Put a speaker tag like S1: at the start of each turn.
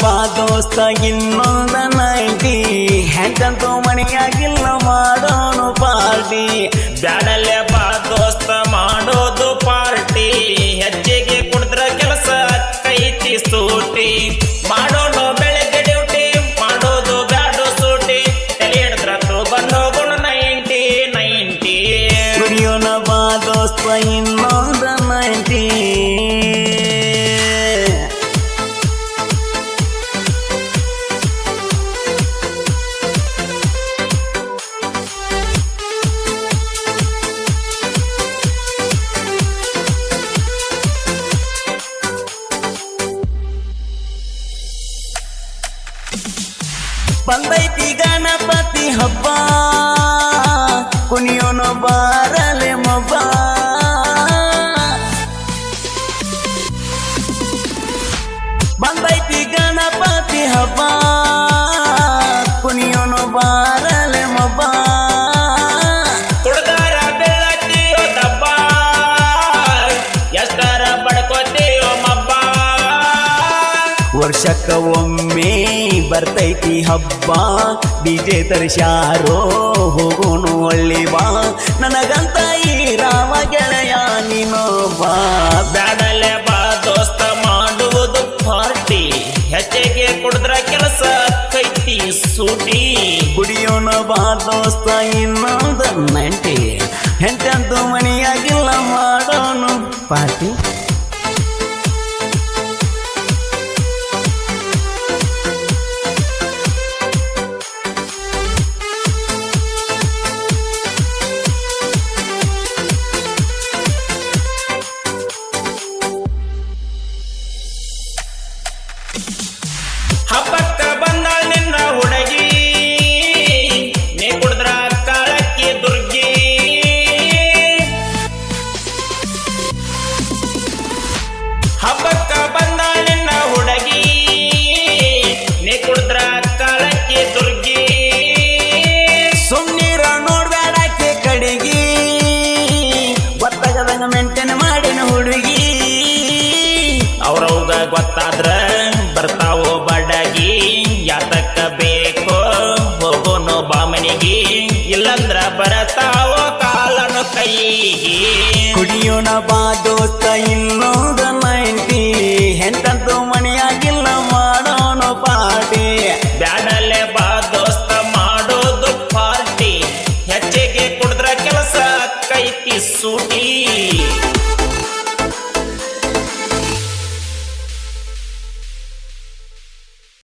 S1: ಬಾ ದೋಸ್ತ ಇನ್ನೊಂದ ನೈಂಟಿ ಹೆಂಟಂತೂ ಮಣಿಯಾಗಿಲ್ಲ ಮಾಡೋನು ಪಾರ್ಟಿ
S2: ಬ್ಯಾಡಲ್ಲೇ ಬಾ ದೋಸ್ತ ಮಾಡೋದು ಪಾರ್ಟಿ ಹೆಜ್ಜೆಗೆ ಕುಡಿದ್ರ ಕೆಲಸ ಕೈತಿ ಸೂಟಿ ಮಾಡೋನು ಬೆಳಗ್ಗೆ ಡ್ಯೂಟಿ ಮಾಡೋದು ಬ್ಯಾಡು ಸೂಟಿ ತಲೆ ಹಿಡಿದ್ರ ಬಂದೋಗೋಣ 90
S1: ಕುಡಿಯೋಣ ಬಾ ದೋಸ್ತ ಇನ್ನೊಂದ ನೈಂಟಿ ಬಂದೈತಿ ಗಣಪತಿ ಹಬ್ಬ ಕುಣಿಯೋನು ಬಾರಲೆ ಮಬ್ಬ ಬಂದೈತಿ ಗಣಪತಿ ಹಬ್ಬ ಕುಣಿಯೋನು ಬಾರಲೆ ಮಬ್ಬ
S2: ಕುಡ್ದಾರ ಬೆಳತಿಯೋ ದಬ್ಬ ಎಷ್ಟರ ಬಡ್ಕೋತೀಯೋ ಮಬ್ಬ
S1: ವರ್ಷಕ್ಕ ಒಮ್ಮೆ ಬರ್ತೈತಿ ಹಬ್ಬ ಡಿಜೆ ತರಿಸ್ಯಾರೋ ಹೋಗೋನು ಒಳ್ಳಿ ಬಾ ನನಗಂತ ಈ ರಾಮ ಗೆಳೆಯ ನೀನೊಬ್ಬ
S2: ಬ್ಯಾಡಲ್ಲೇ ಬಾ ದೋಸ್ತ ಮಾಡುವುದು ಪಾರ್ಟಿ ಹೆಚ್ಚಿಗೆ ಕುಡಿದ್ರ ಕೆಲಸ ಕೈತಿ ಸೂಟಿ
S1: ಕುಡಿಯೋಣ ಬಾ ದೋಸ್ತ ಇನ್ನೊಂದು ನೈಂಟಿ ಹೆಂಟಂತೂ ಮಣಿಯಾಗಿಲ್ಲ ಮಾಡೋನು ಪಾರ್ಟಿ
S2: ಹಬ್ಬಕ್ಕ ಬಂದಾಳ ನಿನ್ನ ಹುಡುಗಿ ನೀ ಕುಡಿದ್ರ ಕಾಳಕ್ಕಿ ದುರ್ಗಿ ಹಬ್ಬಕ್ಕ ಬಂದಾಳ ನಿನ್ನ ಹುಡುಗಿ ನೀ ಕುಡಿದ್ರ ಕಾಳಕ್ಕಿ ದುರ್ಗಿ
S1: ಸುಮ್ನೀರ ನೋಡ್ಬೇಡಕ್ಕೆ ಕಡಿಗಿ ಗೊತ್ತಾಗದಂಗ ಮೆಂಟೇನ್ ಮಾಡಿನ ಹುಡುಗಿ
S2: ಅವ್ರವ್ಗ ಗೊತ್ತಾದ್ರ ಬರ್ತಾವೋ ಬಡಗಿ ಯಾತಕ್ಕ ಬೇಕೋ ಹೋಗೋನು ಬಾಮನಿಗಿ ಇಲ್ಲಂದ್ರ ಬರತಾವೋ ಕಾಲನು ಕೈಗಿ
S1: ಕುಡಿಯೋಣ ಬಾ ದೋಸ್ತ ಇನ್ನೊಂದು ನೈಂಟಿ ಹೆಂಟಂತೂ ಮಣಿಯಾಗಿಲ್ಲ ಮಾಡೋನು ಪಾರ್ಟಿ
S2: ಬ್ಯಾಡಲ್ಲೇ ಬಾ ದೋಸ್ತ ಮಾಡೋದು ಪಾರ್ಟಿ ಹೆಚ್ಚಿಗೆ ಕುಡಿದ್ರ ಕೆಲಸ ಕೈತಿ ಸೂಟಿ